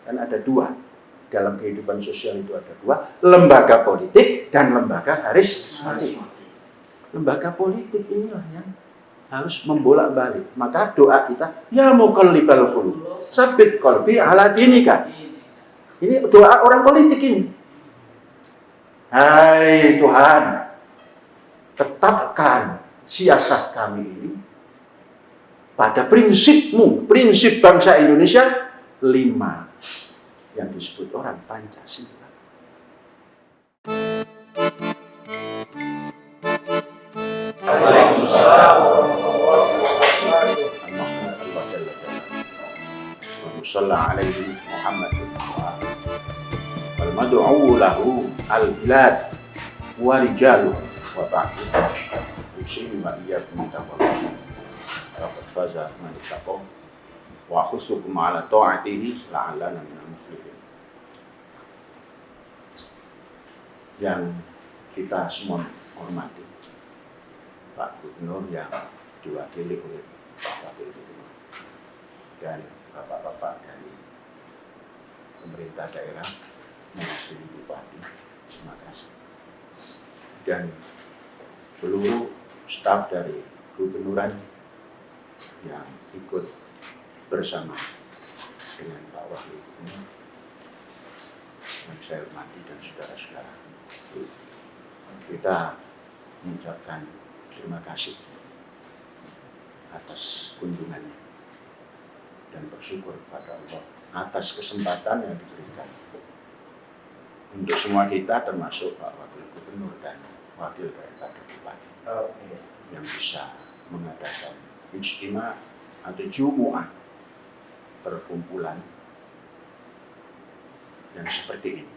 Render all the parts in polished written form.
Kan ada dua. Dalam kehidupan sosial itu ada dua, lembaga politik dan lembaga karismatik. Lembaga politik inilah yang harus membolak-balik. Maka doa kita, ya muqallibal qulub, tsabbit qalbi ala dinika. Ini doa orang politik ini. Hai Tuhan, tetapkan siasat kami ini pada prinsipmu, prinsip bangsa Indonesia 5 yang disebut orang Pancasila. Alaihi Muhammad wal mad'u lahu al-bilad wa rijaluh wa ba'du muslim wa iyyakum taqwa laqad faza man taqwa wa khusukum ala ta'atihi la'allana minal muflihin. Yang kita semua hormati Pak Gubernur yang diwakili oleh Pak Wakil Gubernur dan bapak-bapak dari pemerintah daerah mewakili Bupati, terima kasih, dan seluruh staf dari Gubernuran yang ikut bersama dengan Pak Wakil Gubernur yang saya hormati dan saudara-saudara. Kita mengucapkan terima kasih atas kunjungannya dan bersyukur kepada Allah atas kesempatan yang diberikan untuk semua kita, termasuk Pak Wakil Gubernur dan Wakil daripada Bupati yang bisa mengadakan ijtima atau jumu'ah, perkumpulan yang seperti ini.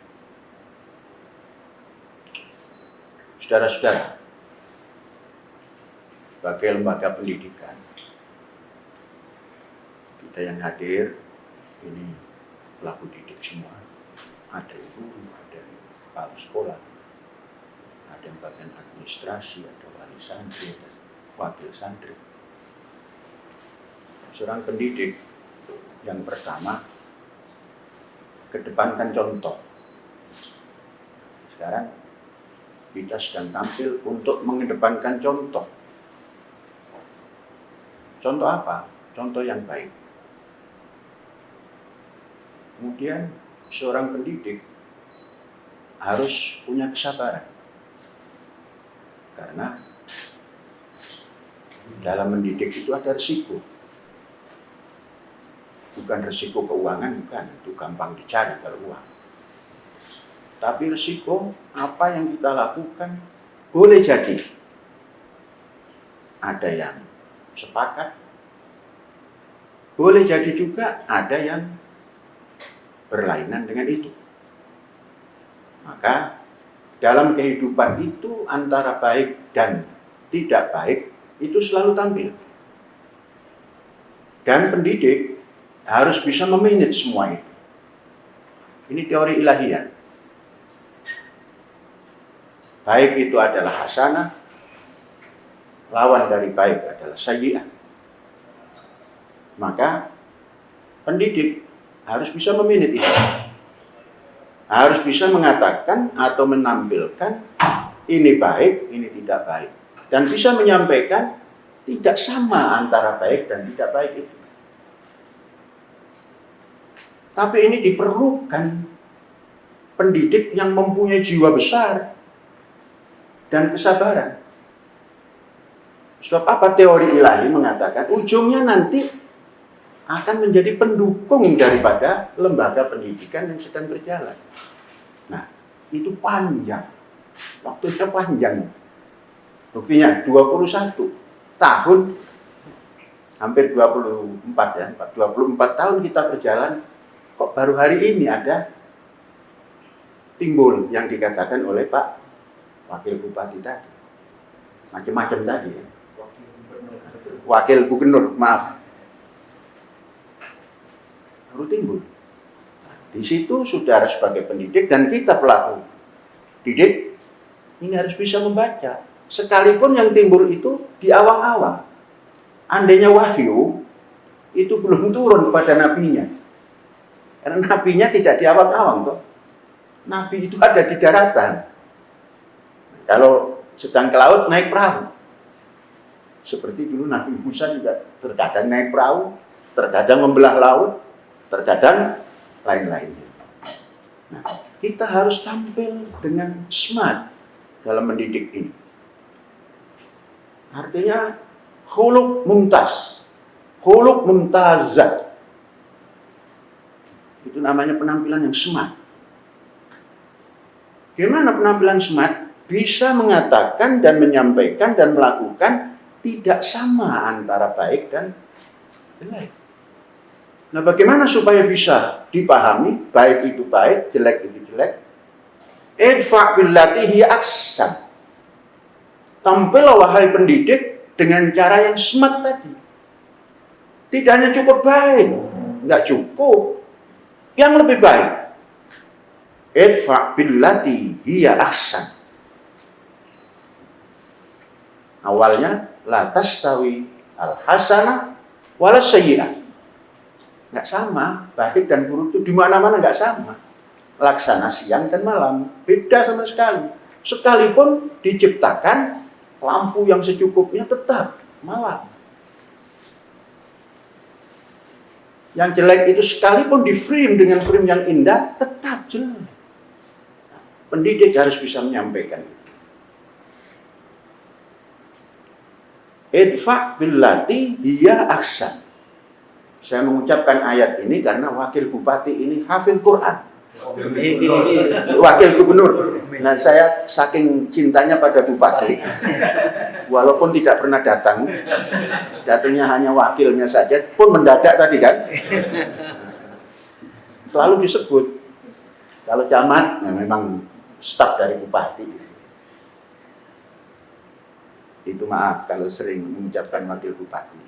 Saudara-saudara, sebagai lembaga pendidikan, kita yang hadir ini pelaku didik semua. Ada yang guru, ada yang kepala sekolah, ada yang bagian administrasi, ada wali santri, ada wakil santri. Seorang pendidik yang pertama kedepankan contoh. Sekarang kita sedang tampil untuk mengedepankan contoh. Contoh apa? Contoh yang baik. Kemudian seorang pendidik harus punya kesabaran. Karena dalam mendidik itu ada risiko. Bukan risiko keuangan, bukan. Itu gampang dicari kalau uang. Tapi risiko apa yang kita lakukan boleh jadi ada yang sepakat, boleh jadi juga ada yang berlainan dengan itu. Maka dalam kehidupan itu antara baik dan tidak baik itu selalu tampil. Dan pendidik harus bisa memanage semua itu. Ini teori ilahiyah. Baik itu adalah hasanah, lawan dari baik adalah sayyi'ah. Maka pendidik harus bisa memanage itu. Harus bisa mengatakan atau menampilkan ini baik, ini tidak baik. Dan bisa menyampaikan tidak sama antara baik dan tidak baik itu. Tapi ini diperlukan pendidik yang mempunyai jiwa besar dan kesabaran. Sebab apa? Teori ilahi mengatakan ujungnya nanti akan menjadi pendukung daripada lembaga pendidikan yang sedang berjalan. Nah, itu panjang. Waktunya panjang. Buktinya 21 tahun, hampir 24 ya, 24 tahun kita berjalan, kok baru hari ini ada timbul yang dikatakan oleh Pak Wakil Bupati tadi. Macam-macam tadi ya. Wakil Gubernur, maaf. Baru timbul. Di situ saudara sebagai pendidik dan kita pelaku didik ini harus bisa membaca. Sekalipun yang timbul itu di awang-awang. Andainya wahyu itu belum turun pada nabinya. Karena nabinya tidak di awang-awang toh. Nabi itu ada di daratan. Kalau sedang ke laut naik perahu. Seperti dulu Nabi Musa juga terkadang naik perahu, terkadang membelah laut, terkadang lain-lainnya. Nah, kita harus tampil dengan smart dalam mendidik ini. Artinya khuluq mumtaz, khuluq mumtazah. Itu namanya penampilan yang smart. Gimana penampilan smart? Bisa mengatakan dan menyampaikan dan melakukan tidak sama antara baik dan jelek. Nah, bagaimana supaya bisa dipahami baik itu baik, jelek itu jelek? Idfa' billati hiya ahsan. Tampillah wahai pendidik dengan cara yang smart tadi. Tidak hanya cukup baik, enggak cukup. Yang lebih baik. Idfa' billati hiya ahsan. Awalnya la tastawi al-hasanah wala sayyi'ah. Enggak sama, baik dan buruk itu di mana-mana enggak sama. Laksana siang dan malam, beda sama sekali. Sekalipun diciptakan lampu yang secukupnya tetap malam. Yang jelek itu sekalipun di frame dengan frame yang indah, tetap jelek. Pendidik harus bisa menyampaikan itu. Idfa' billati hiya ahsan. Saya mengucapkan ayat ini karena wakil bupati ini hafil Quran. Wakil gubernur. Nah, saya saking cintanya pada bupati, walaupun tidak pernah datang, datangnya hanya wakilnya saja, pun mendadak tadi kan. Selalu disebut. Kalau camat, nah memang staf dari bupati. Itu maaf kalau sering mengucapkan wakil bupati.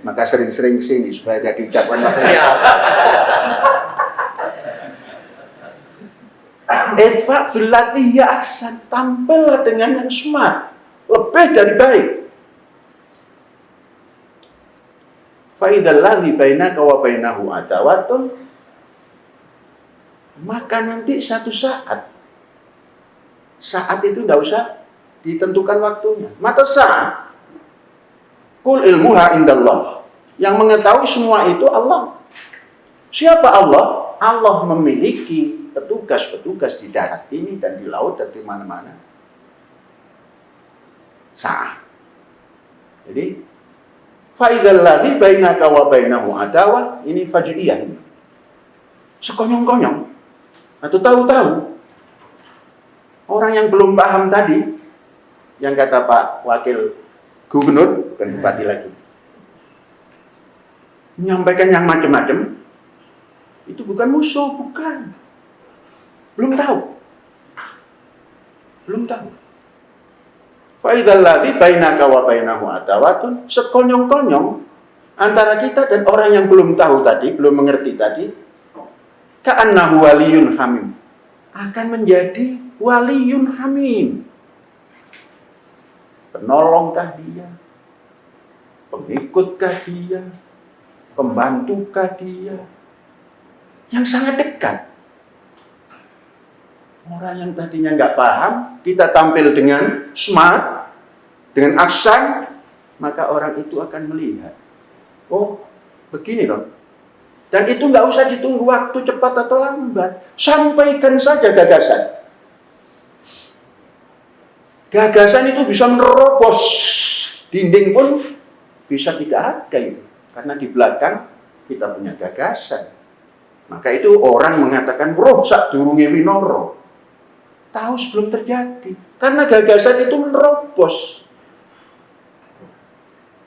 Maka sering-sering sini supaya tidak diucapkan wakil bupati. Idfa' billati hiya ahsan. Tampillah dengan yang smart, lebih dari baik. Fa idzal ladzi bainaka wa bainahu adawatun, maka nanti satu saat itu tidak usah ditentukan waktunya. Mata saat. Kul ilmuha indallah. Yang mengetahui semua itu Allah. Siapa Allah? Allah memiliki petugas-petugas di darat ini dan di laut dan di mana-mana. Saat. Jadi, fa'idzal ladzi bainaka wa bainahu adawah, ini fajriyah ini. Sekonyong-konyong atau tahu-tahu. Orang yang belum paham tadi, yang kata Pak Wakil Gubernur, bukan bupati lagi, menyampaikan yang macam-macam, itu bukan musuh, bukan. Belum tahu. Fa'idzal ladzi bainaka wa bainahu adawatun, sekonyong-konyong antara kita dan orang yang belum tahu tadi, belum mengerti tadi, ka'annahu waliyun hamim, akan menjadi waliyun hamim. Penolongkah dia? Pengikutkah dia? Pembantukah dia? Yang sangat dekat. Orang yang tadinya nggak paham, kita tampil dengan smart, dengan aksan, maka orang itu akan melihat. Oh, begini loh. Dan itu nggak usah ditunggu waktu cepat atau lambat. Sampaikan saja gagasan. Gagasan itu bisa menerobos dinding pun bisa tidak ada itu. Karena di belakang kita punya gagasan. Maka itu orang mengatakan roh sak durunge winara. Tahu sebelum terjadi. Karena gagasan itu menerobos.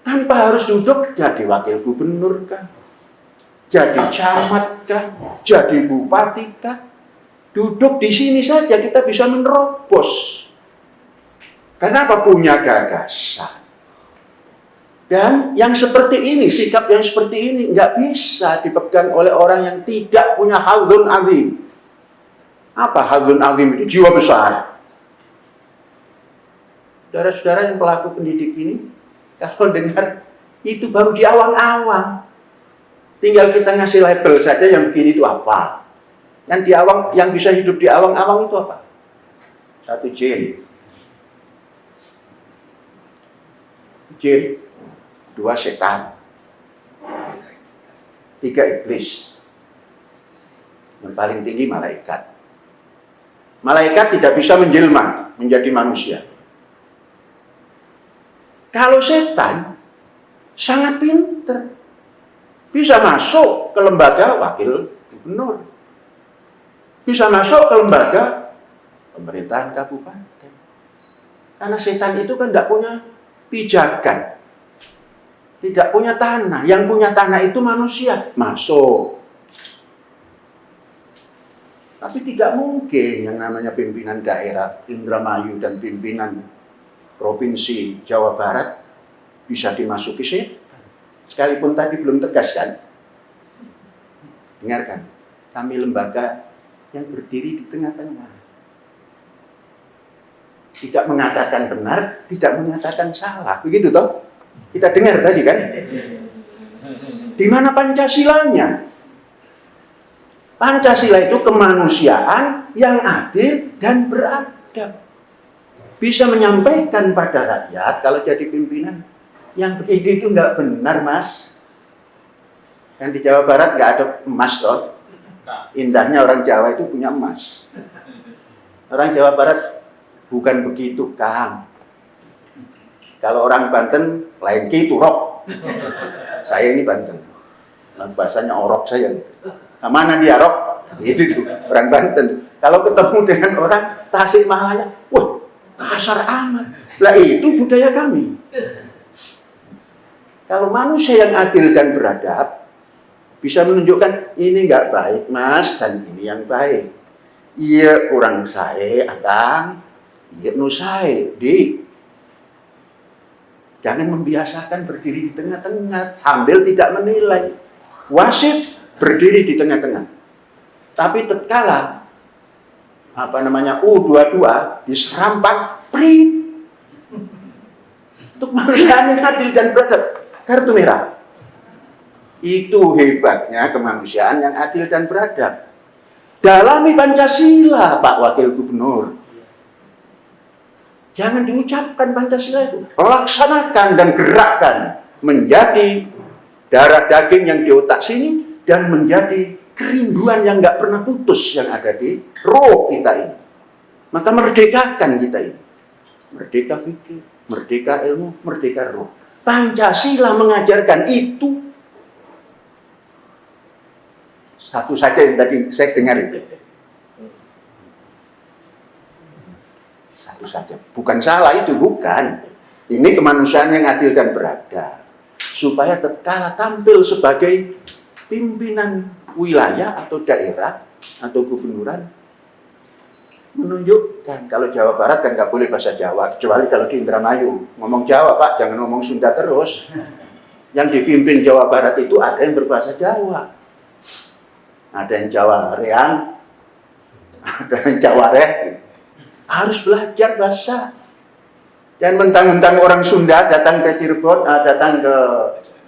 Tanpa harus duduk jadi wakil gubernur kah? Jadi camat kah? Jadi bupati kah? Duduk di sini saja kita bisa menerobos. Kenapa? Punya gagasan. Dan yang seperti ini, sikap yang seperti ini nggak bisa dipegang oleh orang yang tidak punya hadzun azim. Apa hadzun azim itu? Jiwa besar. Saudara-saudara yang pelaku pendidik ini, kalau dengar itu baru di awang-awang. Tinggal kita ngasih label saja yang begini itu apa. Yang di awang, yang bisa hidup di awang-awang itu apa? 1 jin. Jin, 2 setan, 3 iblis. Yang paling tinggi malaikat. Malaikat tidak bisa menjelma menjadi manusia. Kalau setan sangat pinter, bisa masuk ke lembaga wakil gubernur, bisa masuk ke lembaga pemerintahan kabupaten. Karena setan itu kan tidak punya pijakan, tidak punya tanah. Yang punya tanah itu manusia, masuk. Tapi tidak mungkin yang namanya pimpinan daerah Indramayu dan pimpinan Provinsi Jawa Barat bisa dimasuki setan. Sekalipun tadi belum tegas kan? Dengarkan, kami lembaga yang berdiri di tengah-tengah. Tidak mengatakan benar, tidak mengatakan salah. Begitu toh? Kita dengar tadi kan? Di mana Pancasilanya? Pancasila itu kemanusiaan yang adil dan beradab. Bisa menyampaikan pada rakyat kalau jadi pimpinan yang begitu itu nggak benar, Mas. Kan di Jawa Barat nggak ada emas toh. Indahnya orang Jawa itu punya emas. Orang Jawa Barat bukan begitu, Kang. Kalau orang Banten lain gitu, rok. Saya ini Banten. Bahasanya orok saya gitu. Nah, mana dia rok? Itu tuh orang Banten. Kalau ketemu dengan orang Tasikmalaya, wah kasar amat. Lah itu budaya kami. Kalau manusia yang adil dan beradab bisa menunjukkan ini nggak baik, Mas, dan ini yang baik. Iya kurang saya, Akang. Iya nu saya, Dik. Jangan membiasakan berdiri di tengah-tengah sambil tidak menilai. Wasit berdiri di tengah-tengah. Tapi tatkala U22 diserampak, prit. Untuk manusia yang adil dan beradab, kartu merah. Itu hebatnya kemanusiaan yang adil dan beradab. Dalami Pancasila, Pak Wakil Gubernur. Jangan diucapkan Pancasila itu, laksanakan dan gerakkan menjadi darah daging yang di otak sini dan menjadi kerinduan yang nggak pernah putus yang ada di roh kita ini. Maka merdekakan kita ini. Merdeka fikih, merdeka ilmu, merdeka roh. Pancasila mengajarkan itu. Satu saja yang tadi saya dengar itu. Satu saja. Bukan salah itu, bukan. Ini kemanusiaan yang adil dan beradab. Supaya tatkala tampil sebagai pimpinan wilayah atau daerah atau gubernuran, menunjukkan kalau Jawa Barat kan nggak boleh bahasa Jawa, kecuali kalau di Indramayu. Ngomong Jawa, Pak, jangan ngomong Sunda terus. Yang dipimpin Jawa Barat itu ada yang berbahasa Jawa. Ada yang Jawa Reang, ada yang Jawa Reh. Harus belajar bahasa. Dan mentang-mentang orang Sunda datang ke Cirebon, datang ke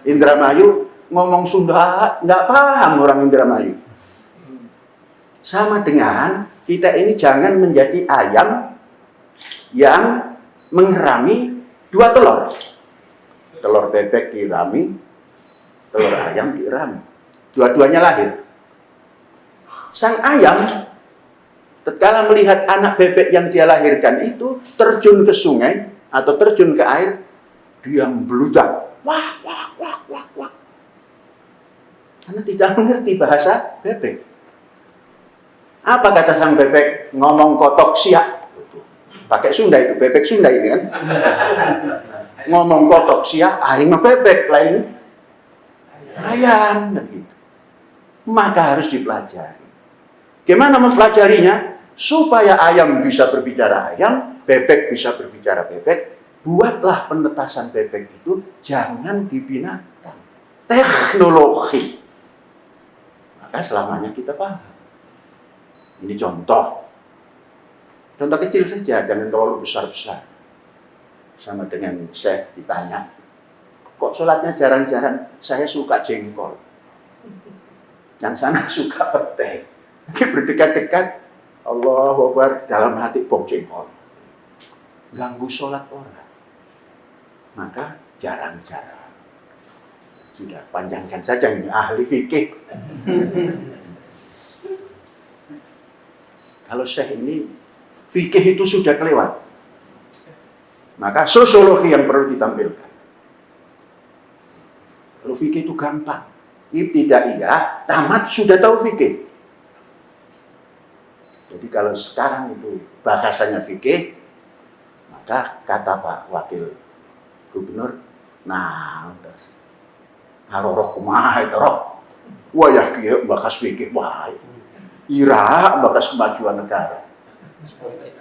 Indramayu, ngomong Sunda, nggak paham orang Indramayu. Sama dengan kita ini jangan menjadi ayam yang mengerami 2 telur. Telur bebek dirami, telur ayam dirami. Dua-duanya lahir. Sang ayam tatkala melihat anak bebek yang dia lahirkan itu terjun ke sungai atau terjun ke air, dia membludak. Wah, wah, wah, wah, wah. Karena tidak mengerti bahasa bebek. Apa kata sang bebek? Ngomong kotok siak. Pakai Sunda itu, bebek Sunda ini kan. Ngomong kotok siak, aing bebek lain ayam gitu. Maka harus dipelajari. Gimana mempelajarinya? Supaya ayam bisa berbicara ayam, bebek bisa berbicara bebek. Buatlah penetasan bebek itu jangan di binatang. Teknologi. Maka selamanya kita paham. Ini contoh. Contoh kecil saja, jangan terlalu besar-besar. Sama dengan saya ditanya, kok sholatnya jarang-jarang? Saya suka jengkol. yang sana suka petai. Nanti berdekat-dekat, Allahu Akbar, dalam hati bom jengkol. Ganggu sholat orang. Maka jarang-jarang. Sudah panjangkan saja ini ahli fikih. Kalau syekh ini, fikih itu sudah kelewat. Maka sosiologi yang perlu ditampilkan. Kalau fikih itu gampang. Ibtidaiyah, tamat sudah tahu fikih. Jadi kalau sekarang itu bahasanya fikih, maka kata Pak Wakil Gubernur, nah, harorok kumaha itu rok. Wah ya kieu bakas fikih wah. Ira bakas kemajuan negara.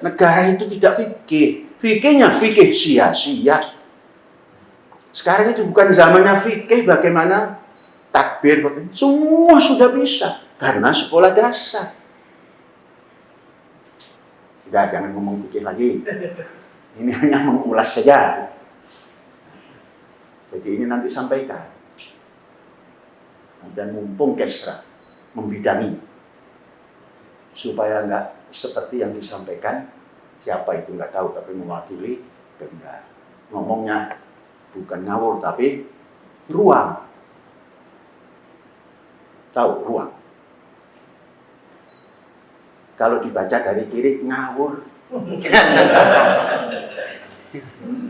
Negara itu tidak fikih. Fikihnya fikih sia-sia. Sekarang itu bukan zamannya fikih bagaimana takbir, bagaimana. Semua sudah bisa karena sekolah dasar. Sudah, jangan ngomong fikih lagi. Ini hanya mengulas saja. Jadi ini nanti sampaikan. Dan mumpung Kesra membidangi. Supaya enggak seperti yang disampaikan, siapa itu enggak tahu, tapi mewakili Pemda. Ngomongnya bukan ngawur, tapi ruang. Tahu ruang. Kalau dibaca dari kiri, ngawur.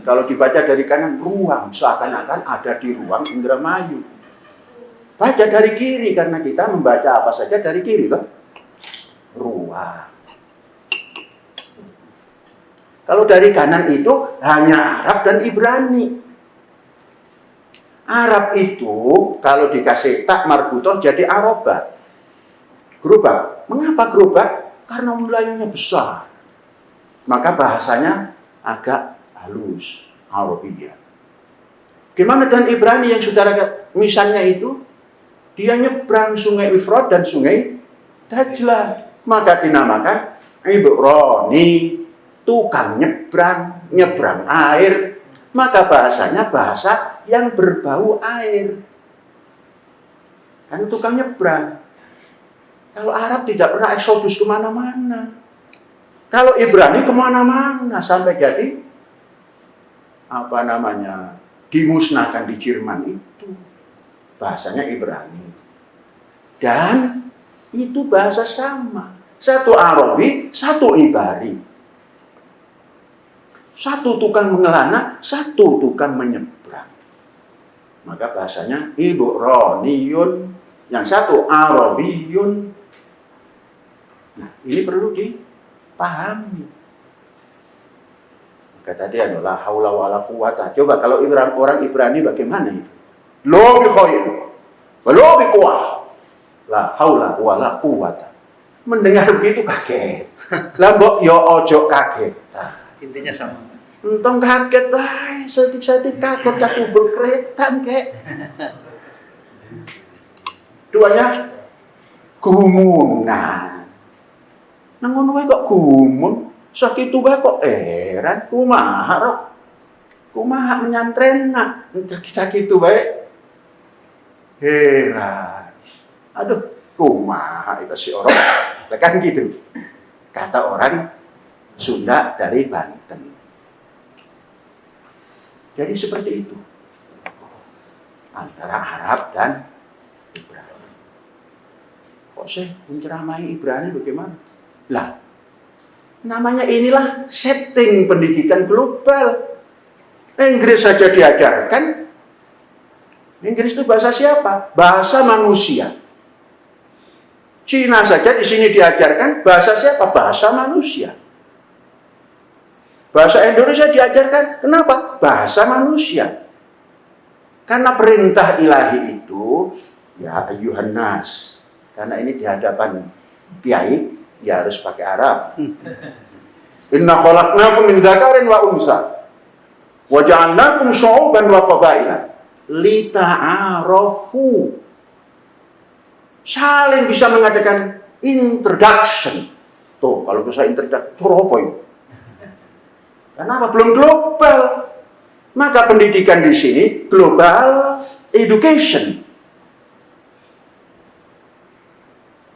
Kalau dibaca dari kanan, ruang. Seakan-akan ada di ruang Indramayu. Baca dari kiri, karena kita membaca apa saja dari kiri. Toh? Ruang. Kalau dari kanan itu, hanya Arab dan Ibrani. Arab itu, kalau dikasih tak marbutoh, jadi Arabah. Gerobak. Mengapa gerobak? Karena wilayahnya besar. Maka bahasanya agak halus, Arabiyah. Gimana dan Ibrani yang saudara misalnya itu? Dia nyebrang sungai Efrat dan sungai Dajlah. Maka dinamakan Ibrani, tukang nyebrang air. Maka bahasanya bahasa yang berbau air. Kan tukang nyebrang. Kalau Arab tidak pernah eksodus kemana-mana. Kalau Ibrani kemana-mana sampai jadi dimusnahkan di Jerman itu. Bahasanya Ibrani. Dan itu bahasa sama. Satu Arabi, satu Ibari. Satu tukang mengelana, satu tukang menyeberang. Maka bahasanya Ibraniyun, yang satu Arabiyun. Nah, ini perlu dipahami. Maka tadi adalah haula wala quwata. Coba kalau orang Ibrani bagaimana itu? Lo bi khair, lo bi quwah. La haula wala quwata. Mendengar begitu kaget. Lah mbok yo ojo kaget. Nah, intinya sama. Untung kaget bae, setik-setik kaget katubur kretan kek. Duanya gumunan. Nang ngono wae kok gumun, sakitu wae kok heran kumaha rok. Kumaha menyantrenna, sakitu wae. Heran. Aduh, kumaha itu si orang. Kan gitu. Kata orang Sunda dari Banten. Jadi seperti itu. Antara Arab dan Ibrani. Kok sih menceramai Ibrani bagaimana? Lah, namanya inilah setting pendidikan global. Inggris saja diajarkan. Inggris itu bahasa siapa? Bahasa manusia. Cina saja di sini diajarkan bahasa siapa? Bahasa manusia. Bahasa Indonesia diajarkan kenapa? Bahasa manusia. Karena perintah ilahi itu ya ayyuhan nas. Karena ini di hadapan kiai ya harus pakai Arab. Inna khalaqnakum min dzakarin wa unsa wa ja'alnakum syu'uban wa qabaila lita'arafu. Saling bisa mengadakan introduction. Tuh, kalau bisa introduction, apa itu? Kenapa? Belum global. Maka pendidikan di sini global education.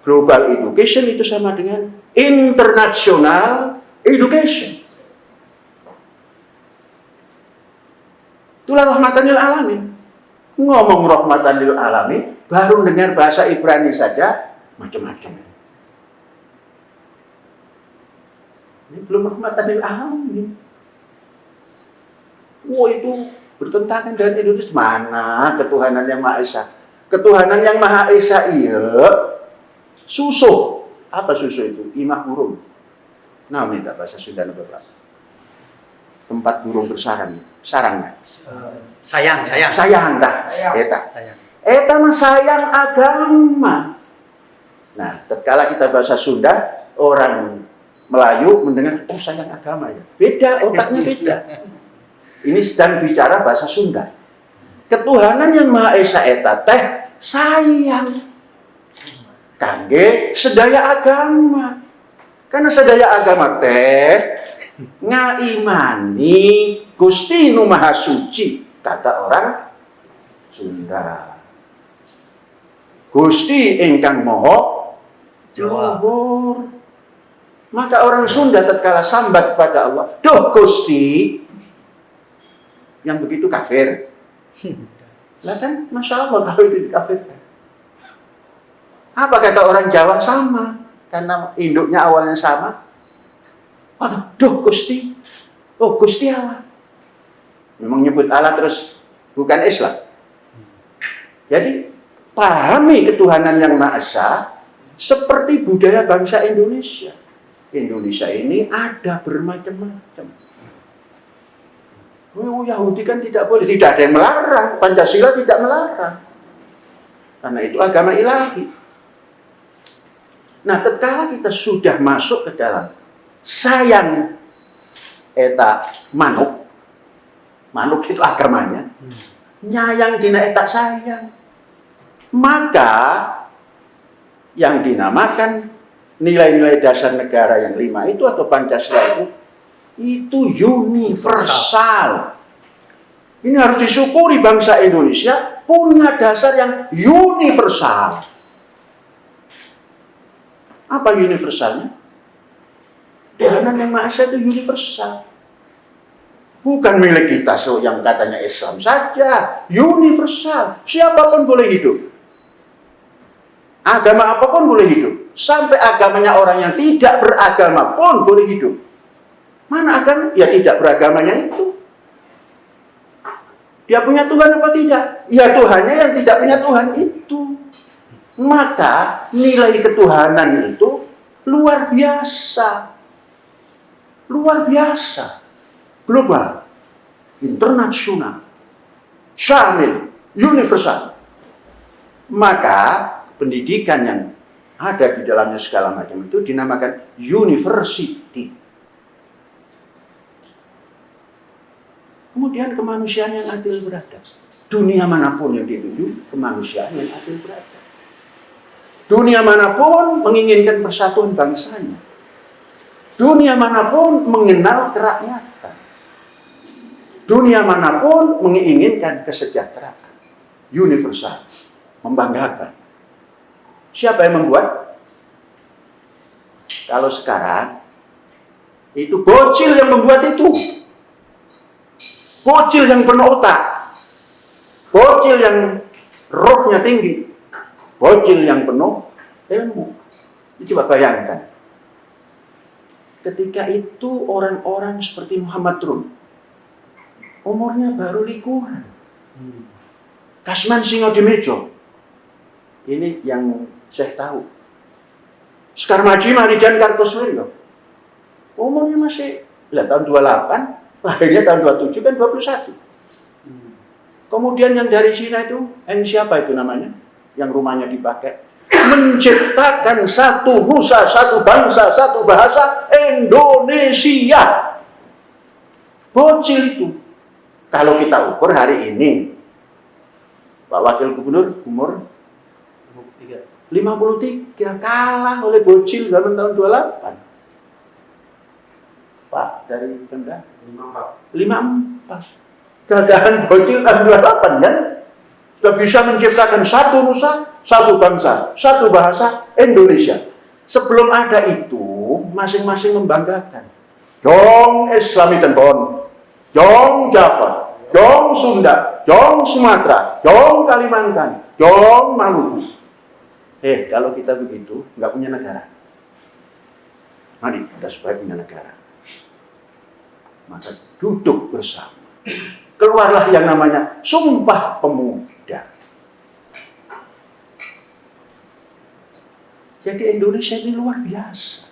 Global education itu sama dengan international education. Itulah rahmatan lil alamin. Ngomong rahmatan lil alamin, baru dengar bahasa Ibrani saja macam-macam. Ini belum rahmatan lil alamin. Wah, itu bertentangan dengan Indonesia. Mana ketuhanan yang Maha Esa? Ketuhanan yang Maha Esa iya susuh. Apa susuh itu? Imah burung. Nah, ini tak bahasa Sunda Bapak. Tempat burung bersarang. Sarangnya. Sayang dah. Eta mah sayang agama. Nah, tatkala kita bahasa Sunda, orang Melayu mendengar, oh sayang agama ya. Beda, otaknya beda. Ini sedang bicara bahasa Sunda. Ketuhanan yang Maha Esa eta teh sayang kangge sedaya agama. Karena sedaya agama teh ngaimani Gusti Nu Maha Suci, kata orang Sunda. Gusti ingkang Maha Luhur. Maka orang Sunda tatkala sambat pada Allah, "Duh Gusti," yang begitu kafir. Lah kan, Masya Allah kalau itu dikafirkan. Apa kata orang Jawa? Sama. Karena induknya awalnya sama. Aduh, duh Gusti. Oh, Gusti Allah. Memang nyebut Allah terus bukan Islam. Jadi, pahami ketuhanan yang Maha Esa seperti budaya bangsa Indonesia. Indonesia ini ada bermacam-macam. Oh, Yahudi kan tidak boleh, tidak ada yang melarang. Pancasila tidak melarang. Karena itu agama ilahi. Nah, tatkala kita sudah masuk ke dalam sayang eta manuk. Manuk itu agamanya. Nyayang dina eta sayang. Maka yang dinamakan nilai-nilai dasar negara yang 5 itu atau Pancasila itu universal. Ini harus disyukuri bangsa Indonesia punya dasar yang universal. Apa universalnya? Ketuhanan yang Maha Esa itu universal. Bukan milik kita yang katanya Islam saja, universal. Siapapun boleh hidup. Agama apapun boleh hidup. Sampai agamanya orang yang tidak beragama pun boleh hidup. Mana akan? Ya tidak beragamanya itu. Dia punya Tuhan apa tidak? Ya Tuhannya yang tidak punya Tuhan itu. Maka nilai ketuhanan itu luar biasa. Luar biasa. Global. Internasional. Syamil. Universal. Maka pendidikan yang ada di dalamnya segala macam itu dinamakan university. Kemudian kemanusiaan yang adil beradab. Dunia manapun yang dituju, kemanusiaan yang adil beradab. Dunia manapun menginginkan persatuan bangsanya. Dunia manapun mengenal kerakyatan. Dunia manapun menginginkan kesejahteraan. Universal. Membanggakan. Siapa yang membuat? Kalau sekarang, itu bocil yang membuat itu. Bocil yang penuh otak, bocil yang rohnya tinggi, bocil yang penuh ilmu. Coba bayangkan, ketika itu orang-orang seperti Muhammad Rum, umurnya baru likuran, Kasman Singodimejo, ini yang saya tahu. Sekar Maji Marijan Kartosuwiryo, umurnya masih tahun 28. Lahirnya tahun 27 kan 21. Kemudian yang dari Cina itu, siapa itu namanya? Yang rumahnya dipakai. Menciptakan satu nusa, satu bangsa, satu bahasa Indonesia. Bocil itu. Kalau kita ukur hari ini, Pak Wakil Gubernur umur 53, kalah oleh bocil zaman tahun 28. Pak dari Pemda 54. Gagahan bocil tahun 28 kan? Sudah bisa menciptakan satu nusa, satu bangsa, satu bahasa, Indonesia. Sebelum ada itu, masing-masing membanggakan. Jong Islami Tenbon, Jong Java, Jong Sunda, Jong Sumatera, Jong Kalimantan, Jong Maluku. Kalau kita begitu, nggak punya negara. Mari kita supaya punya negara. Maka duduk bersama. Keluarlah yang namanya Sumpah Pemuda. Jadi Indonesia ini luar biasa.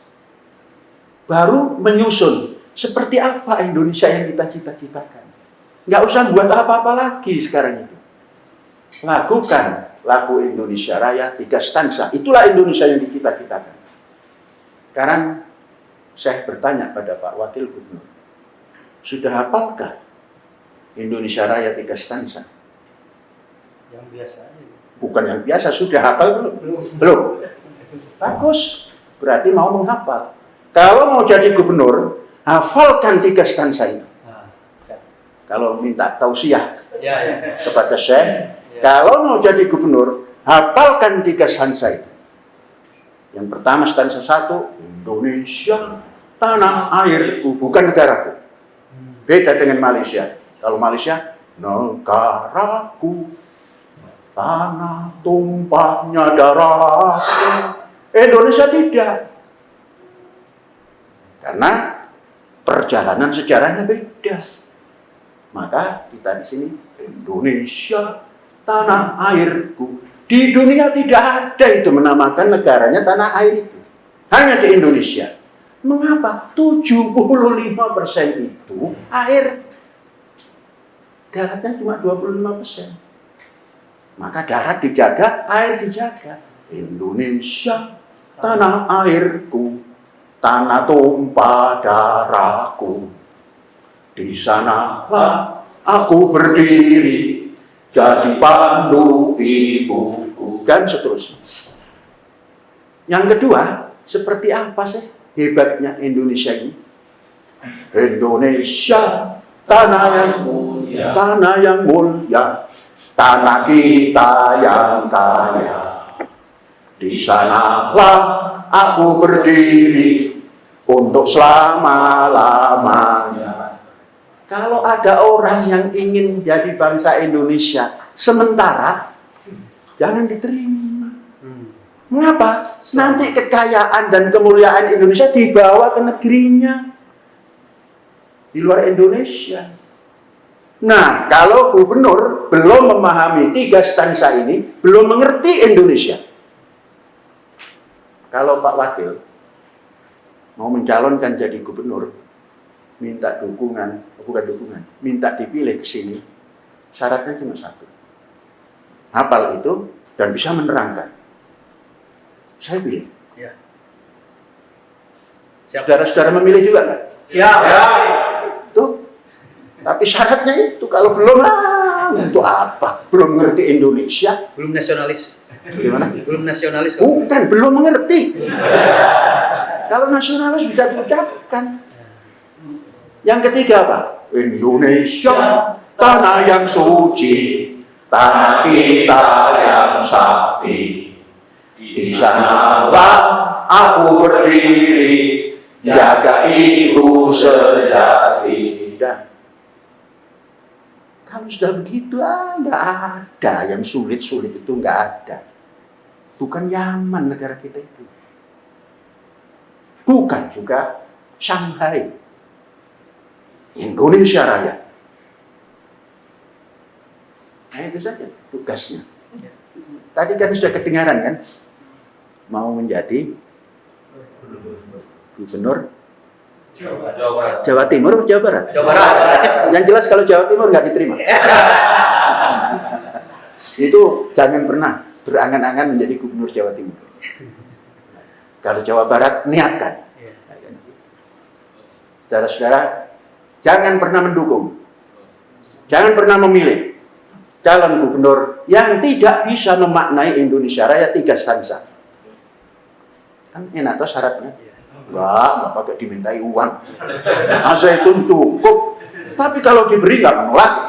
Baru menyusun seperti apa Indonesia yang kita cita-citakan. Nggak usah buat apa-apa lagi sekarang itu. Lakukan lagu Indonesia Raya 3 stansa. Itulah Indonesia yang dicita-citakan. Sekarang saya bertanya pada Pak Wakil Gubernur, sudah hafalkah Indonesia Raya 3 stansa? Yang biasa aja. Bukan yang biasa, sudah hafal belum? Belum. Bagus, berarti mau menghafal. Kalau mau jadi gubernur, hafalkan 3 stansa itu. Kalau minta tausiah kepada saya, kalau mau jadi gubernur, hafalkan 3 stansa itu. Yang pertama stansa 1, Indonesia tanah airku, bukan negaraku. Beda dengan Malaysia. Kalau Malaysia, negaraku, tanah tumpahnya darahku. Indonesia tidak. Karena perjalanan sejarahnya beda. Maka kita di sini, Indonesia tanah airku. Di dunia tidak ada itu menamakan negaranya tanah air itu. Hanya di Indonesia. Mengapa? 75% itu air. Daratnya cuma 25%. Maka darat dijaga, air dijaga. Indonesia, tanah airku, tanah tumpah darahku. Di sanalah aku berdiri, jadi pandu ibuku. Dan seterusnya. Yang kedua, seperti apa sih hebatnya Indonesia ini? Indonesia, tanah yang mulia, tanah kita yang kaya. Di sanalah aku berdiri untuk selama-lamanya. Kalau ada orang yang ingin jadi bangsa Indonesia sementara, jangan diterima. Mengapa? Nanti kekayaan dan kemuliaan Indonesia dibawa ke negerinya. Di luar Indonesia. Nah, kalau gubernur belum memahami 3 stansa ini, belum mengerti Indonesia. Kalau Pak Wakil mau mencalonkan jadi gubernur, minta dukungan, minta dipilih ke sini, syaratnya cuma 1. Hafal itu dan bisa menerangkan. Saya pilih. Ya. Saudara-saudara memilih juga kan? Siap. Ya. Itu. Tapi syaratnya itu kalau belum itu apa? Belum ngerti Indonesia. Belum nasionalis. Gimana? Belum nasionalis. Bukan, belum mengerti. Kalau nasionalis bisa diucapkan. Yang ketiga apa? Indonesia, tanah yang suci, tanah kita yang sakti. Di sanalah aku berdiri, jaga ibu sejati. Dan kalau sudah begitu, nggak ada yang sulit-sulit itu, nggak ada. Bukan Yaman negara kita itu. Bukan juga Shanghai. Indonesia Raya. Nah itu saja tugasnya. Tadi kan sudah kedengaran kan? Mau menjadi gubernur Jawa Timur atau Jawa Barat? Jawa Barat. Yang jelas kalau Jawa Timur nggak diterima. Itu jangan pernah berangan-angan menjadi gubernur Jawa Timur. Kalau Jawa Barat, niatkan. Saudara-saudara, jangan pernah mendukung. Jangan pernah memilih calon gubernur yang tidak bisa memaknai Indonesia Raya 3 stansa. Kan enak toh syaratnya? Enggak pakai dimintai uang. Masa itu cukup. Tapi kalau diberi nggak menolak.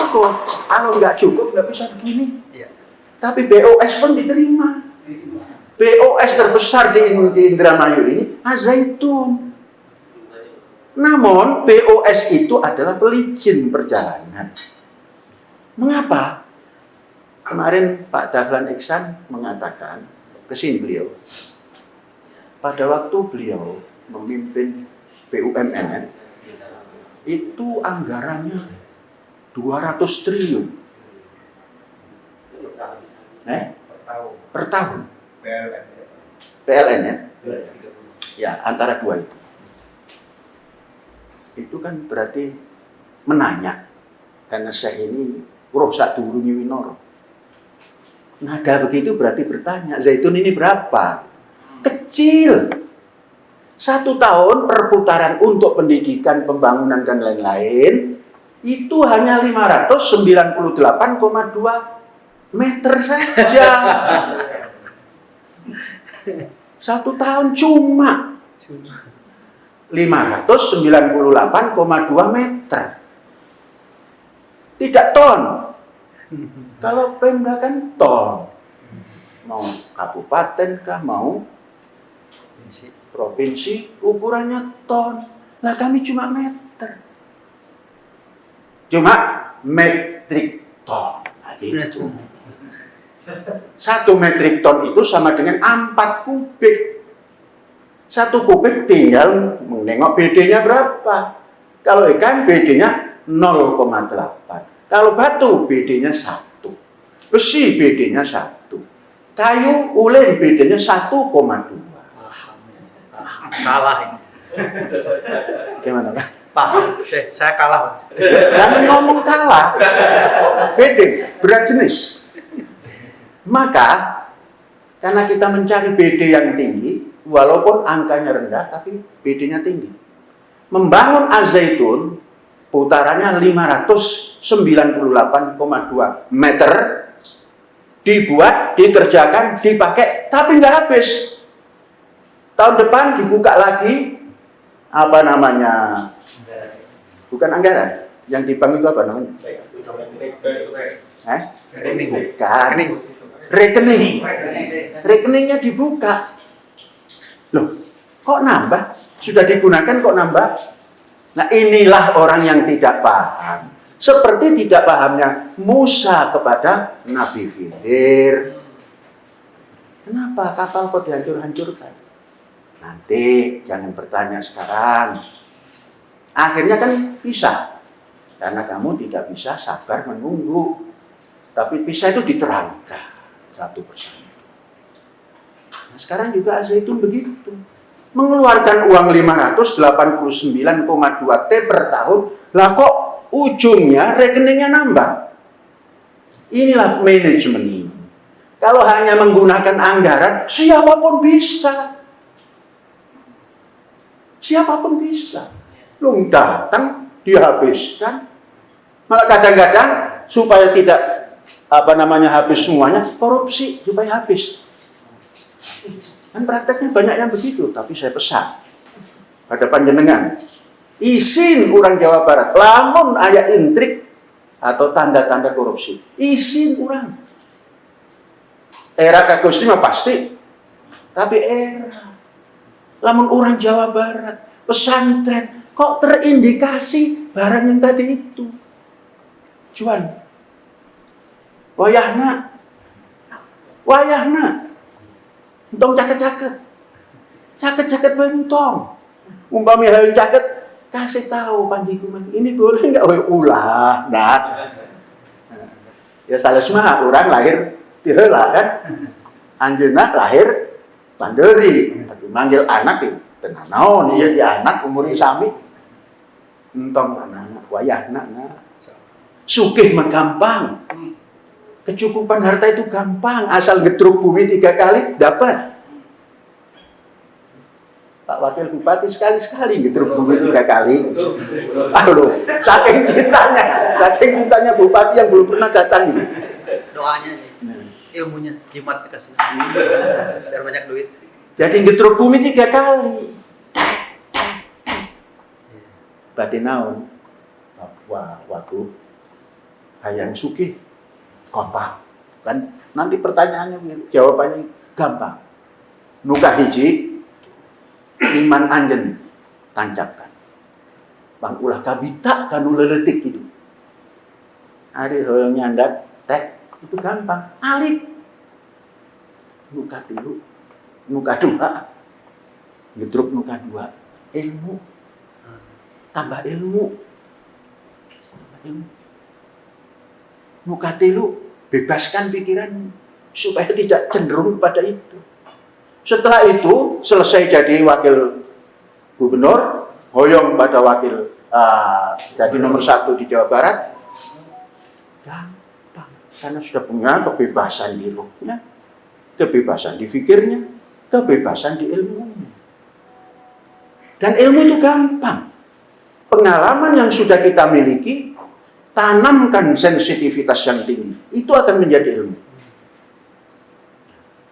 Kalau nggak cukup nggak bisa begini. Iya. Tapi BOS pun diterima. BOS terbesar di Indramayu ini Al-Zaitun. Namun BOS itu adalah pelicin perjalanan. Mengapa? Kemarin Pak Dahlan Iksan mengatakan, kesini beliau, pada waktu beliau memimpin BUMN, itu anggarannya 200 triliun. Per tahun. PLN ya? Ya, antara dua itu. Itu kan berarti menanya. Karena saya ini roh sak durungi winoro. Nada begitu berarti bertanya, Zaitun ini berapa? Kecil. 1 tahun perputaran untuk pendidikan, pembangunan dan lain-lain itu hanya 598,2 meter saja. 1 tahun cuma 598,2 meter. Tidak ton. Kalau Pemda kan ton. Mau kabupaten kah, mau provinsi, ukurannya ton. Lah kami cuma meter. Cuma metrik ton. Nah gitu. 1 metrik ton itu sama dengan 4 kubik. 1 kubik tinggal menengok BD-nya berapa. Kalau ikan BD-nya 0,8. Kalau batu BD-nya 1. Besi BD-nya 1. Kayu ulin BD-nya 1,2. Kalah ini. Gimana Pak? Paham, saya kalah. Jangan ngomong kalah. BD, berat jenis. Maka, karena kita mencari BD yang tinggi, walaupun angkanya rendah, tapi BD-nya tinggi. Membangun Al-Zaitun, putarannya 598,2 meter, dibuat, dikerjakan, dipakai, tapi nggak habis. Tahun depan dibuka lagi, apa namanya, bukan anggaran, yang di bank itu apa namanya? Bukan. Rekening. Rekeningnya dibuka. Loh, kok nambah? Sudah digunakan kok nambah? Nah inilah orang yang tidak paham. Seperti tidak pahamnya Musa kepada Nabi Khidir. Kenapa kapal kok dihancur-hancurkan? Nanti jangan bertanya sekarang. Akhirnya kan pisah. Karena kamu tidak bisa sabar menunggu. Tapi pisah itu diterangkan satu persatu. Nah, sekarang juga Al-Zaitun begitu. Mengeluarkan uang 589,2 T per tahun. Lah kok ujungnya rekeningnya nambah? Inilah manajemen. Kalau hanya menggunakan anggaran, siapapun bisa. Siapapun bisa. Lu datang, dihabiskan. Malah kadang-kadang supaya tidak habis semuanya, korupsi supaya habis. Kan prakteknya banyak yang begitu, tapi saya pesan pada panjenengan, isin orang Jawa Barat, lamun aya intrik atau tanda-tanda korupsi, isin orang. Era Kagusti mah pasti, tapi era lamun orang Jawa Barat, pesantren, kok terindikasi barang yang tadi itu. Cuan, wayahna, entong caket bentong. Umpami hayang caket, kasih tahu panjiku ini boleh nggak? Ulah, nah. Ya salah semua orang lahir tiheula kan. Anjeunna lahir panderi, tapi manggil anak tenang naon ieu di anak umurnya sami. Entong anak wayahna nah. Sugih mah gampang. Kecukupan harta itu gampang, asal getruk bumi 3 kali dapat. Pak Wakil Bupati sekali-sekali getruk bumi 3 kali. Aduh, saking cintanya Bupati yang belum pernah datang ini. Doanya sih, ilmunya jimat dikasih, biar banyak duit. Jadi getruk bumi 3 kali. Badhe naon? Wah, waduh. hayang sugih gampang. Kan nanti pertanyaannya jawabannya gampang. Nuka hiji iman anjen tancapkan. Bang ulah kabita kanu leletik gitu. Ari hoyong nyandak teh itu gampang. Alik. Nuka tilu, nuka dua. Ngedruk nuka dua. Ilmu. Tambah ilmu. Nuka tilu, bebaskan pikiranmu supaya tidak cenderung kepada itu. Setelah itu selesai jadi wakil gubernur, hoyong pada wakil jadi nomor 1 di Jawa Barat, gampang karena sudah punya kebebasan di ruhnya, kebebasan di fikirnya, kebebasan di ilmunya. Dan ilmu itu gampang. Pengalaman yang sudah kita miliki, tanamkan sensitivitas yang tinggi, itu akan menjadi ilmu.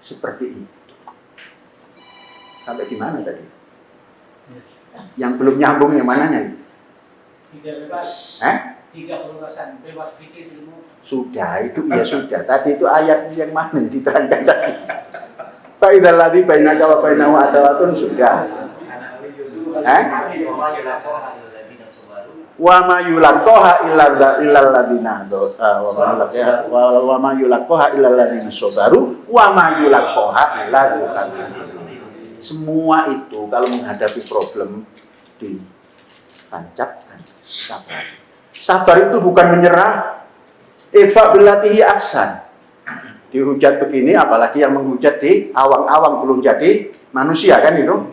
Seperti itu. Sampai di mana tadi? Yang belum nyambung yang mananya? Tidak bebas. Tiga kebebasan, bebas pikir ilmu. Sudah, itu ya sudah. Tadi itu ayat yang mana yang diterangkan tadi? Fa'idzal ladzi bainaka wa bainahu adawatun sudah. Wa ma yulaqqaha illal ladzina wa ma yulaqqaha illal ladzina sabaru wa ma yulaqqaha illa dzul hazzin. Semua itu kalau menghadapi problem ditancapkan sabar. Sabar itu bukan menyerah. Idfa billatihi ahsan. Dihujat begini, apalagi yang menghujat di awang-awang belum jadi manusia kan itu.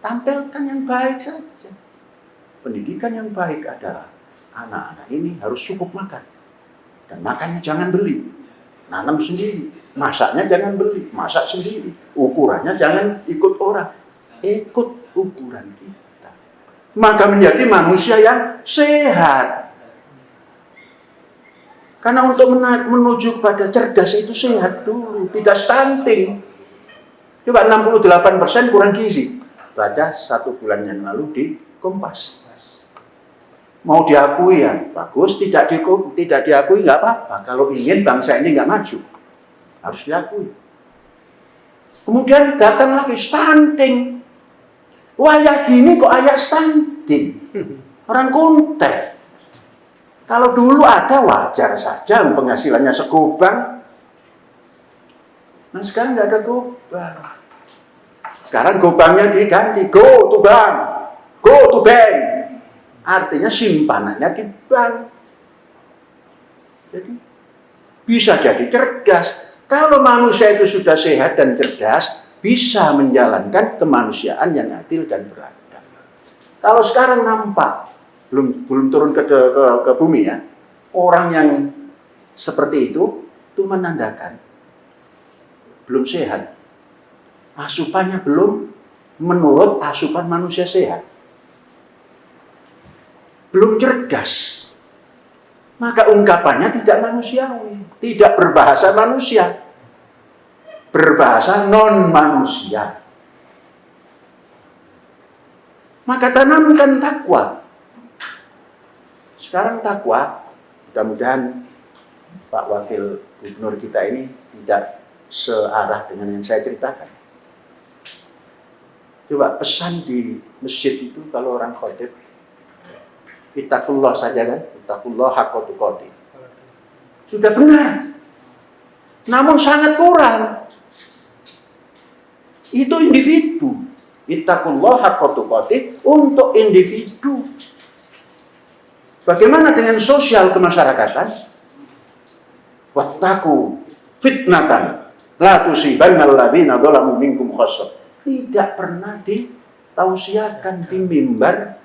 Tampilkan yang baik saja. Pendidikan yang baik adalah anak-anak ini harus cukup makan. Dan makannya jangan beli. Nanam sendiri. Masaknya jangan beli, masak sendiri. Ukurannya jangan ikut orang. Ikut ukuran kita. Maka menjadi manusia yang sehat. Karena untuk menuju kepada cerdas itu sehat dulu. Tidak stunting. Coba 68% kurang gizi. Baca 1 bulan yang lalu di Kompas. Mau diakui ya bagus, tidak diakui nggak apa-apa. Kalau ingin bangsa ini nggak maju. Harus diakui. Kemudian datang lagi stunting. Wah ya gini kok ayah stunting. Orang kuntet. Kalau dulu ada wajar saja penghasilannya segobang. Nah sekarang nggak ada gobang. Sekarang gobangnya diganti. Go to bank. Go to bank. Artinya simpanannya di bank. Jadi bisa jadi cerdas. Kalau manusia itu sudah sehat dan cerdas, bisa menjalankan kemanusiaan yang adil dan beradab. Kalau sekarang nampak, belum turun ke bumi ya, orang yang seperti itu menandakan belum sehat. Asupannya belum menurut asupan manusia sehat. Belum cerdas. Maka ungkapannya tidak manusiawi, tidak berbahasa manusia, berbahasa non-manusia. Maka tanamkan takwa. Sekarang takwa, mudah-mudahan Pak Wakil Gubernur kita ini tidak searah dengan yang saya ceritakan. Coba pesan di masjid itu kalau orang khotib, ittaqullah saja kan, ittaqullah haqqa tuqatih. Sudah benar. Namun sangat kurang. Itu individu. Ittaqullah haqqa tuqatih untuk individu. Bagaimana dengan sosial kemasyarakatan? Wattaqu fitnatan la tusibannal ladzina dzalamu minkum khassah. Tidak pernah ditausiakan di mimbar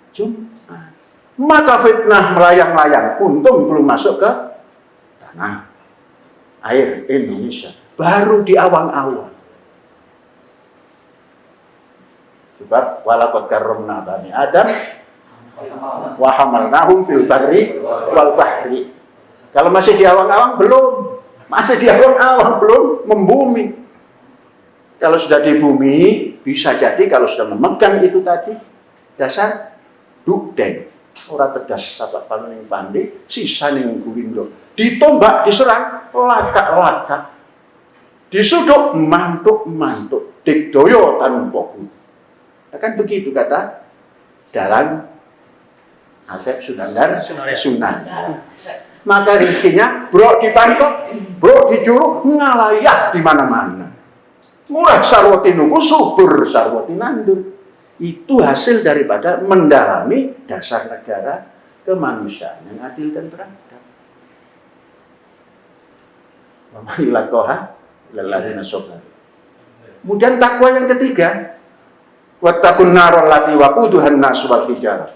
Jumat. Maka fitnah melayang-layang, untung belum masuk ke tanah air Indonesia, baru di awang-awang. Sebab walaqad karramna bani Adam wa hamalnahum fil barri wal bahri. Kalau masih di awang-awang belum, masih di awang-awang belum membumi. Kalau sudah di bumi, bisa jadi kalau sudah memegang itu tadi dasar dukdeng. ora tegas apa paling pandai, sisa ning gurindo. Ditombak, diserang, lakak-lakak. Disuduk, mantuk-mantuk. Digdoyo tanpa guru. Nah, kan begitu kata dalam Asep Sunandar Sunan. Maka rezekinya brok dipantok, brok dijuru, ngalayah di mana-mana. Murah sarwati nuku, subur sarwati nandur. Itu hasil daripada mendalami dasar negara kemanusiaan yang adil dan beradab. Wa ma yulaqaha lilladzina sabaru. Kemudian takwa yang ketiga, wattaqun naral lati waquduhan nas wal hijarah.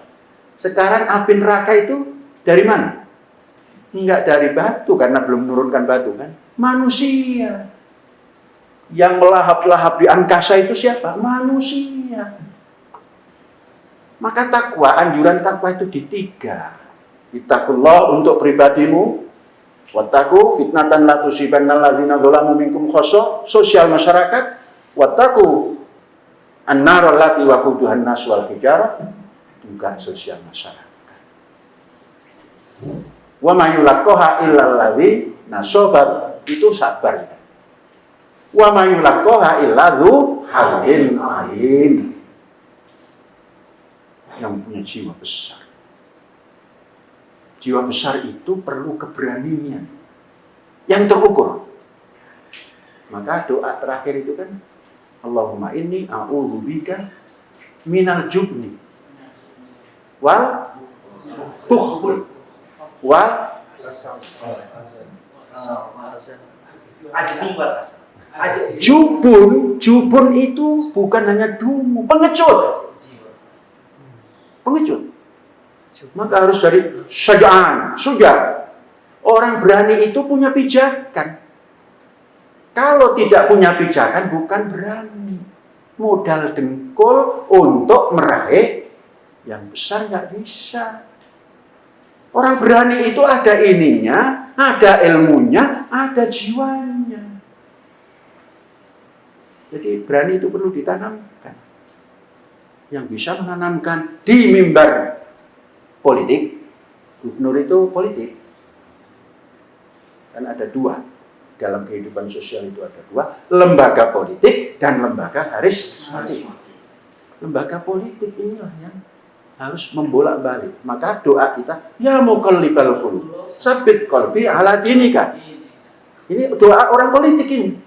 Sekarang api neraka itu dari mana? Enggak dari batu, karena belum menurunkan batu kan. Manusia. Yang melahap-lahap di angkasa itu siapa? Manusia. Maka takwa, anjuran takwa itu di 3. Ittaqullah untuk pribadimu, wattaqu fitnatan la tusibanna alladzina dzalamu minkum khassa, sosial masyarakat, wattaqu an-nar allati waquduhan nas wal hijarah, juga sosial masyarakat. Wa may yulaqaha illal ladzina sabar, itu sabar. Wa may yulaqaha illa dzu hazzin alim, yang punya jiwa besar. Jiwa besar itu perlu keberanian yang terukur. Maka doa terakhir itu kan, Allahumma inni a'udzubika minal jubni wal bukhl wal jubun. Jubun itu bukan hanya dungu, pengecut. Maka harus dari syaja'an, suja. Orang berani itu punya pijakan. Kalau tidak punya pijakan bukan berani. Modal dengkul untuk meraih yang besar nggak bisa. Orang berani itu ada ininya, ada ilmunya, ada jiwanya. Jadi berani itu perlu ditanamkan. Yang bisa menanamkan di mimbar politik, gubernur itu politik. Kan ada 2 dalam kehidupan sosial, itu ada 2, lembaga politik dan lembaga karismatik. Lembaga politik inilah yang harus membolak-balik. Maka doa kita, ya muqallibal qulub, tsabbit qalbi ala dinika. Ini doa orang politik ini.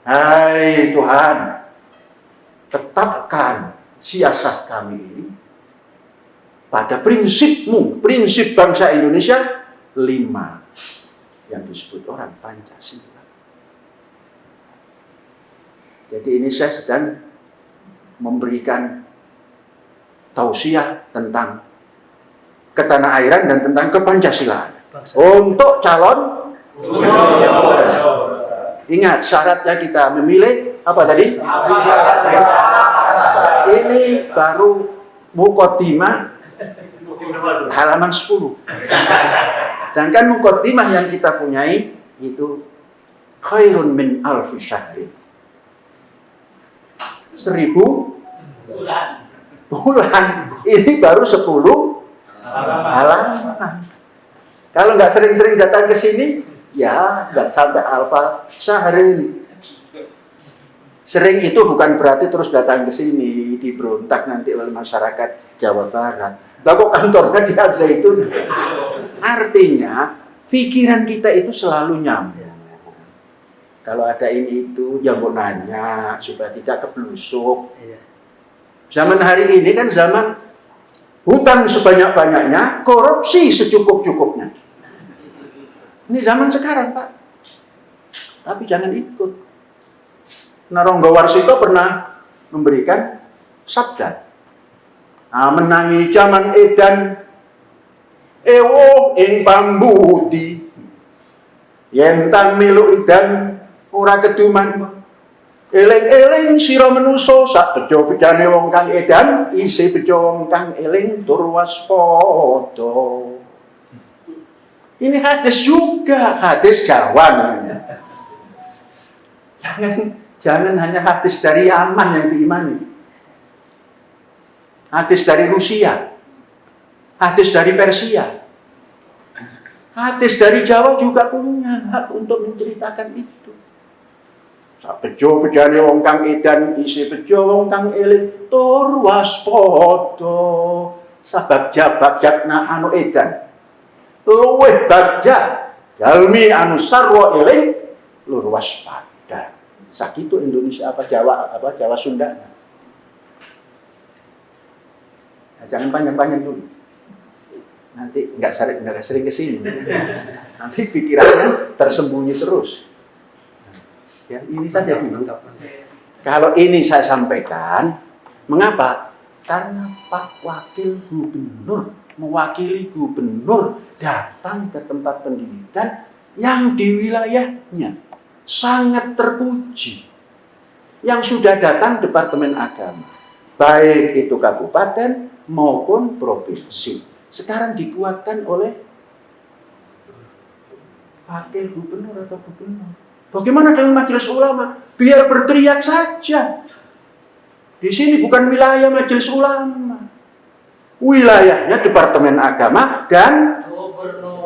Hai Tuhan, tetapkan siasat kami ini pada prinsipmu, prinsip bangsa Indonesia 5 yang disebut orang Pancasila. Jadi ini saya sedang memberikan tausiah tentang ketanah airan dan tentang kepancasilaan untuk calon. Ingat syaratnya kita memilih apa tadi? Ini baru muqaddimah halaman 10. Dan kan muqaddimah yang kita punyai itu khairun min alfi syahrin. 1000 bulan. Ini baru 10 halaman. Kalau nggak sering-sering datang ke sini, ya nggak sampai alfa syahrin. Sering itu bukan berarti terus datang ke sini diberontak nanti oleh masyarakat Jawa Barat. Lah kok kantornya di Al-Zaitun? Artinya pikiran kita itu selalu nyambung. Kalau ada ini itu ya mau nanya supaya tidak keblusuk. Zaman hari ini kan zaman hutang sebanyak-banyaknya, korupsi secukup-cukupnya. Ini zaman sekarang, Pak. Tapi jangan ikut. Naronggo Warsito pernah memberikan sabda. Menangi zaman edan ewo ing pambudi yen tan melu edan ora keduman eling-eling sira menusa sak bejo-bejane wong kang edan isih bejo wong kang eling tur waspada. Ini hadis juga, hadis Jawa namanya. Jangan hanya hadis dari Yaman yang diimani. Hadis dari Rusia. Hadis dari Persia. Hadis dari Jawa juga punya hak untuk menceritakan itu. Sabejo bejane wong kang edan isi bejo wong kang eling tur waspada. Sabagja anu edan. Luwih bagja jalmi anu sarwa eling lur waspada. Sakitu Indonesia Jawa Sunda. Nah, jangan panjang-panjang dulu. Nanti nggak sering kesini. Nanti pikirannya tersembunyi terus. Ya, ini saja dulu. Kalau ini saya sampaikan, mengapa? Karena Pak Wakil Gubernur mewakili gubernur datang ke tempat pendidikan yang di wilayahnya sangat terpuji. Yang sudah datang Departemen Agama, baik itu kabupaten maupun provinsi. Sekarang dikuatkan oleh wakil gubernur atau gubernur. Bagaimana dengan majelis ulama? Biar berteriak saja. Di sini bukan wilayah majelis ulama. Wilayahnya Departemen Agama dan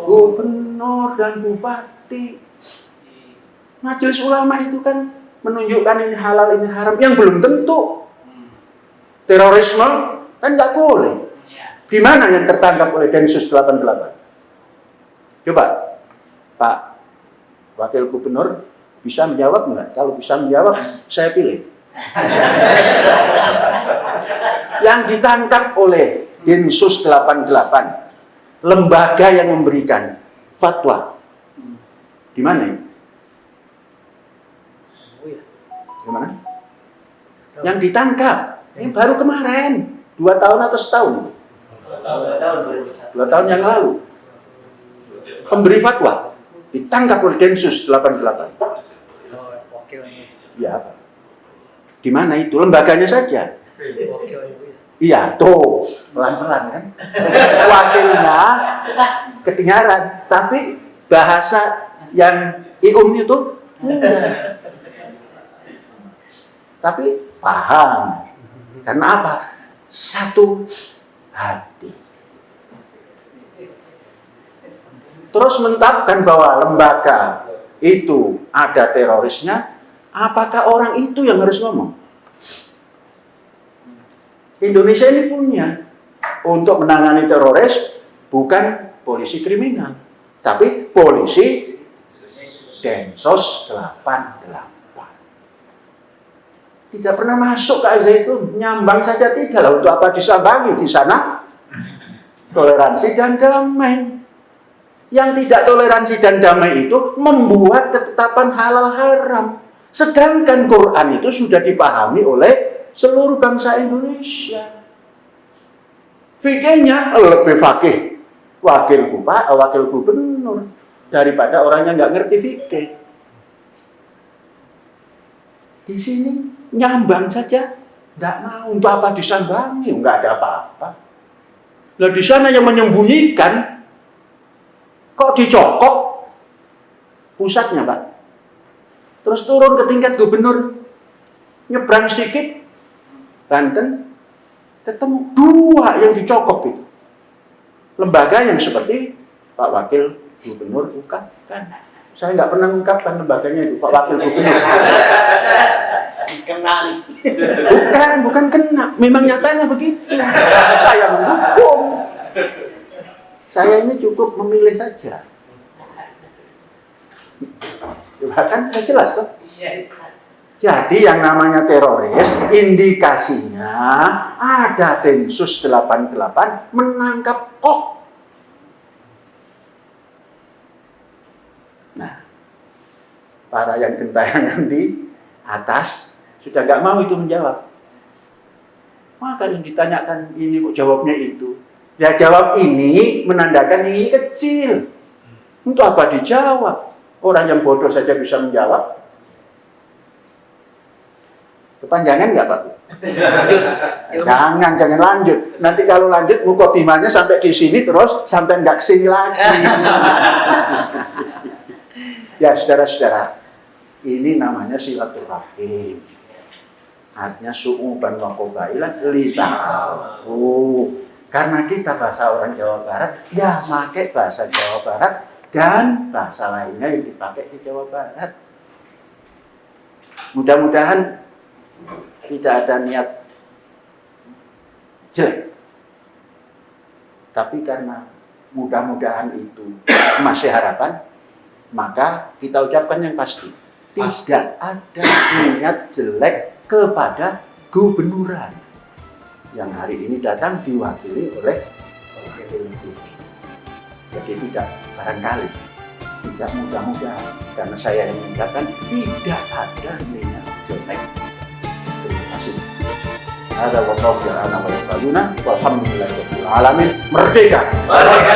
gubernur dan bupati. Majelis ulama itu kan menunjukkan ini halal, ini haram. Yang belum tentu. Terorisme kan nggak boleh. Di mana yang tertangkap oleh Densus 88? Coba, Pak Wakil Gubernur bisa menjawab enggak? Kalau bisa menjawab, saya pilih. Yang ditangkap oleh Densus 88, lembaga yang memberikan fatwa. Di mana itu? Di mana? Yang ditangkap, ini baru kemarin, 2 tahun atau setahun. 2 tahun yang lalu. Pemberi fatwa ditangkap oleh Densus 88. Iya, Pak. Di mana itu? Lembaganya saja. Iya, tuh. Pelan-pelan kan. Wakilnya kedengaran, tapi bahasa yang itu enggak. Tapi paham. Karena apa? Satu hati. Terus menetapkan bahwa lembaga itu ada terorisnya, apakah orang itu yang harus ngomong? Indonesia ini punya untuk menangani teroris bukan polisi kriminal, tapi polisi Densus 88. Tidak pernah masuk ke Al-Zaitun, nyambang saja tidak lah. Untuk apa disambangi di sana? Toleransi dan damai. Yang tidak toleransi dan damai itu membuat ketetapan halal haram. Sedangkan Quran itu sudah dipahami oleh seluruh bangsa Indonesia. Fikihnya lebih fakih wakil gubernur daripada orang yang nggak ngerti fikih. Di sini nyambang saja, nggak mau. Untuk apa disambangi? Nggak ada apa-apa. Nah di sana yang menyembunyikan, kok dicokok pusatnya, Pak. Terus turun ke tingkat gubernur, nyebrang sedikit, Banten, ketemu 2 yang dicokok itu. Lembaga yang seperti Pak Wakil Gubernur ungkapkan. Saya nggak pernah ungkapkan lembaganya itu, Pak Wakil Gubernur. Kenali. Bukan kena. Memang nyatanya begitu. Saya mendukung. Saya ini cukup memilih saja. Bahkan sudah jelas tuh. Jadi yang namanya teroris, indikasinya ada Densus 88 menangkap kok. Nah, para yang gentayangan di atas sudah nggak mau itu menjawab. Maka yang ditanyakan ini kok jawabnya itu. Ya jawab ini menandakan ini kecil. Untuk apa dijawab? Orang yang bodoh saja bisa menjawab. Kepanjangan nggak Pak? Jangan lanjut. Nanti kalau lanjut mukotimanya sampai di sini terus sampai nggak kesini lagi. Ya saudara-saudara, ini namanya silaturahim. Artinya su'uban wa qabailan lita'arufu. Karena kita bahasa orang Jawa Barat, ya pakai bahasa Jawa Barat dan bahasa lainnya yang dipakai di Jawa Barat. Mudah-mudahan tidak ada niat jelek. Tapi karena mudah-mudahan itu masih harapan, maka kita ucapkan yang pasti. Tidak ada niat jelek kepada gubernuran yang hari ini datang diwakili oleh PLT. Jadi tidak barangkali, tidak mudah-mudahan, karena saya yang mengatakan tidak ada niat jelek. Terima kasih. Ada wallahu ta'ala wa yafaluna walhamdulillahirabbil alamin. Merdeka. Merdeka.